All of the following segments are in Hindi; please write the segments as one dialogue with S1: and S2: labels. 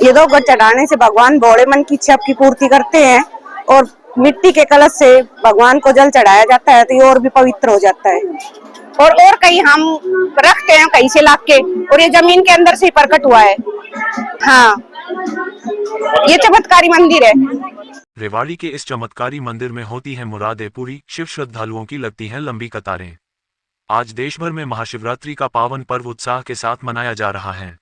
S1: ये दो गढ़ चढ़ाने से भगवान भोले मन की इच्छा की पूर्ति करते हैं और मिट्टी के कलश से भगवान को जल चढ़ाया जाता है तो ये और भी पवित्र हो जाता है। और कहीं हम रखते हैं कहीं से लाके, और ये जमीन के अंदर से ही प्रकट हुआ है। हाँ, ये चमत्कारी मंदिर है।
S2: रेवाड़ी के इस चमत्कारी मंदिर में होती है मुरादें पूरी, शिव श्रद्धालुओं की लगती हैं लंबी कतारें। आज देश भर में महाशिवरात्रि का पावन पर्व उत्साह के साथ मनाया जा रहा है।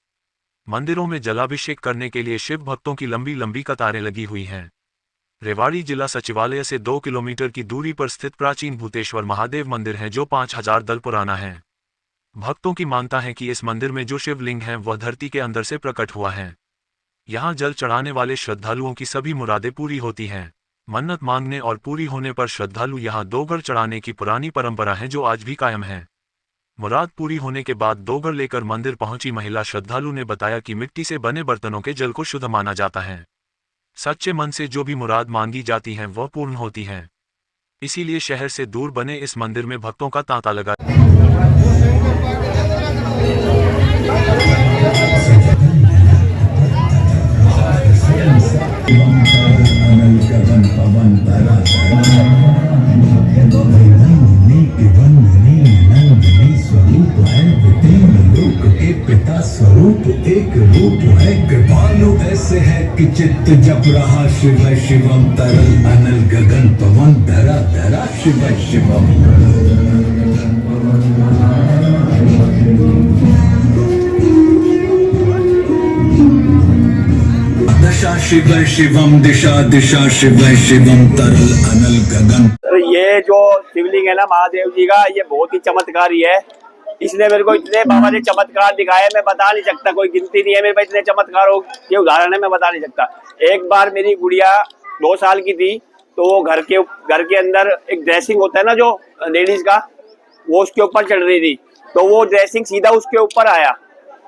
S2: मंदिरों में जलाभिषेक करने के लिए शिव भक्तों की लंबी लंबी कतारें लगी हुई हैं। रेवाड़ी जिला सचिवालय से 2 किलोमीटर की दूरी पर स्थित प्राचीन भूतेश्वर महादेव मंदिर है जो 5000 दल पुराना है। भक्तों की मानता है कि इस मंदिर में जो शिवलिंग है वह धरती के अंदर से प्रकट हुआ है। यहाँ जल चढ़ाने वाले श्रद्धालुओं की सभी मुरादें पूरी होती हैं। मन्नत मांगने और पूरी होने पर श्रद्धालु यहाँ 2 गढ़ चढ़ाने की पुरानी परंपरा है जो आज भी कायम है। मुराद पूरी होने के बाद 2 गढ़ लेकर मंदिर पहुंची महिला श्रद्धालु ने बताया कि मिट्टी से बने बर्तनों के जल को शुद्ध माना जाता है। सच्चे मन से जो भी मुराद मांगी जाती हैं वह पूर्ण होती हैं। इसीलिए शहर से दूर बने इस मंदिर में भक्तों का तांता लगा।
S3: स्वरूप एक रूप है, कृपालु ऐसे है कि चित्त जप रहा शिव शिवम, तरल अनल गगन पवन, धरा धरा शिव शिवम। दशा शिव शिवम, दिशा दिशा शिव शिवम, तरल अनल गगन।
S4: ये जो शिवलिंग है ना महादेव जी का, ये बहुत ही चमत्कारी है। इसने मेरे को इतने बाबा ने चमत्कार दिखाए, मैं बता नहीं सकता, कोई गिनती नहीं है मेरे पास इतने चमत्कारों के उदाहरण है, मैं बता नहीं सकता। एक बार मेरी गुड़िया 2 साल की थी, तो वो घर के अंदर एक ड्रेसिंग होता है ना जो लेडीज का, वो उसके ऊपर चढ़ रही थी, तो वो ड्रेसिंग सीधा उसके ऊपर आया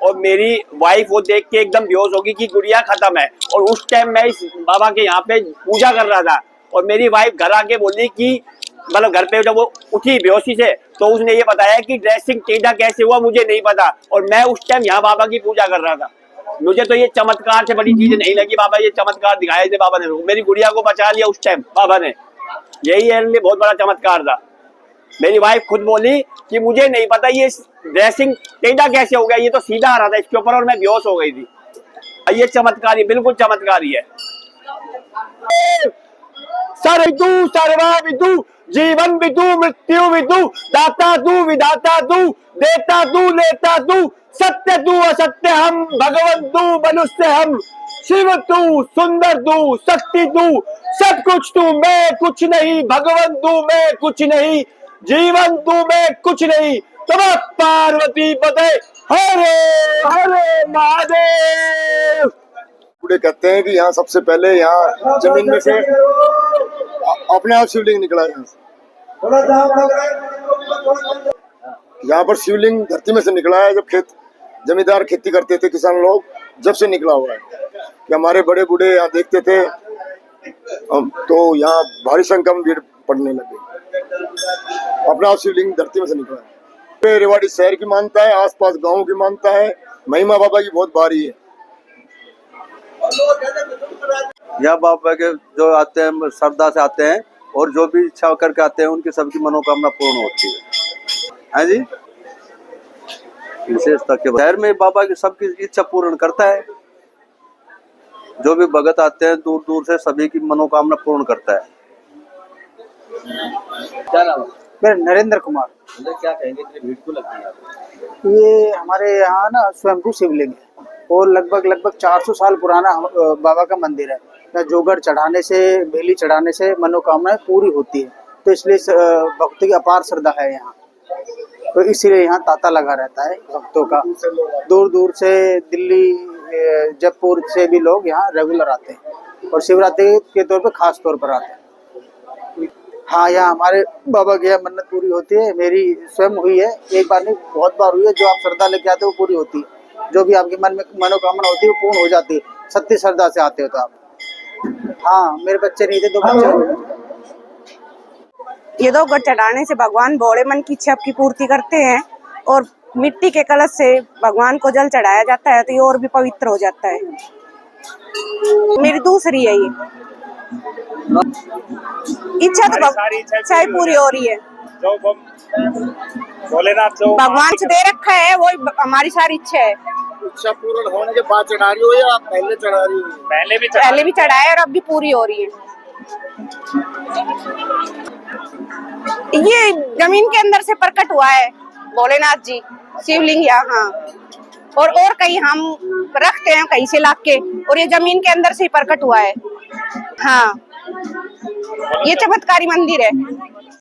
S4: और मेरी वाइफ वो देख के एकदम बेहोश होगी कि गुड़िया खत्म है। और उस टाइम मैं इस बाबा के यहाँ पे पूजा कर रहा था और मेरी वाइफ घर आके बोली कि मतलब घर पे जब वो उठी बेहोशी से, तो उसने ये बताया कि ड्रेसिंग टेढ़ा कैसे हुआ मुझे नहीं पता, और मैं उस टाइम यहाँ बाबा की पूजा कर रहा था। मुझे तो ये चमत्कार से बड़ी चीज नहीं लगी, बाबा ये चमत्कार दिखाए थे बाबा ने, मेरी गुड़िया को बचा लिया उस टाइम बाबा ने, यही मेरे लिए बहुत बड़ा चमत्कार था। मेरी वाइफ खुद बोली कि मुझे नहीं पता ये ड्रेसिंग टेढ़ा कैसे हो गया, ये तो सीधा आ रहा था इसके ऊपर और मैं बेहोश हो गई थी। ये चमत्कारी, बिल्कुल चमत्कारी है। सर्वविदु सर्वा विदु, जीवन विदु मृत्यु विदु, दाता तू विधाता तू, देता तू लेता तू, सत्य तू असत्य हम, भगवंत तू मनुष्य हम, शिव तू सुंदर तू, शक्ति तू सब कुछ तू, मैं कुछ नहीं, भगवंत तू मैं कुछ नहीं, जीवन तू मैं कुछ नहीं, तब पार्वती पते हरे हरे महादेव।
S5: बूढ़े कहते हैं कि यहाँ सबसे पहले यहाँ जमीन में से अपने आप शिवलिंग निकला है। यहाँ पर शिवलिंग धरती में से निकला है, जब जमींदार खेती करते थे किसान लोग, जब से निकला हुआ है कि हमारे बड़े बूढ़े यहाँ देखते थे, तो यहाँ भारी संख्या में भीड़ पड़ने लगी। अपना आप शिवलिंग धरती में से निकला है। रेवाड़ी शहर की मानता है, आसपास गाँव की मानता है, महिमा बाबा की बहुत भारी है।
S6: यह बाबा के जो आते हैं श्रद्धा से आते हैं और जो भी इच्छा करके आते हैं उनकी सबकी मनोकामना पूर्ण होती है जी। विशेषता के शहर में बाबा की सबकी इच्छा पूर्ण करता है, जो भी भगत आते हैं दूर दूर से सभी की मनोकामना पूर्ण करता है।
S7: क्या नाम है?
S8: मेरा नरेंद्र कुमार।
S7: क्या कहेंगे, भीड़ क्यों लगती है?
S8: ये हमारे यहाँ ना स्वयंभू शिवलिंग है और लगभग 400 साल पुराना बाबा का मंदिर है। यहाँ जोगढ़ चढ़ाने से, बेली चढ़ाने से मनोकामनाएं पूरी होती है, तो इसलिए भक्तों की अपार श्रद्धा है यहाँ, तो इसीलिए यहाँ तांता लगा रहता है भक्तों का। दूर दूर से, दिल्ली, जयपुर से भी लोग यहाँ रेगुलर आते हैं और शिवरात्रि के तौर पर खास तौर पर आते हैं। हाँ, यहाँ हमारे बाबा की मन्नत पूरी होती है, मेरी स्वयं हुई है, एक बार नहीं बहुत बार हुई है। जो आप श्रद्धा लेके आते हो वो पूरी होती है, जो भी आपके मन में मनोकामना होती है वो पूर्ण हो जाती है, सत्य श्रद्धा से आते हो तो आप। हाँ, मेरे बच्चे नहीं थे, 2 बच्चे।
S1: ये दो गढ़ चढ़ाने से भगवान भोले मन की इच्छा की पूर्ति करते हैं और मिट्टी के कलश से भगवान को जल चढ़ाया जाता है तो ये और भी पवित्र हो जाता है। मेरी दूसरी है ये इच्छा, तो
S9: सारी
S1: इच्छा पूरी हो रही है।
S9: जो भोलेनाथ जो
S1: भगवान से दे रखा है वो हमारी सारी इच्छा है।
S5: इच्छा पूर्ण होने के बाद चढ़ा रही हो या पहले चढ़ा रही हो?
S1: पहले भी चढ़ाया और अब भी पूरी हो रही है। ये जमीन के अंदर से प्रकट हुआ है भोलेनाथ जी शिवलिंग यहाँ, और कहीं हम रखते हैं कहीं से लाके, और ये जमीन के अंदर से ही प्रकट हुआ है। हाँ, ये चमत्कारी मंदिर है।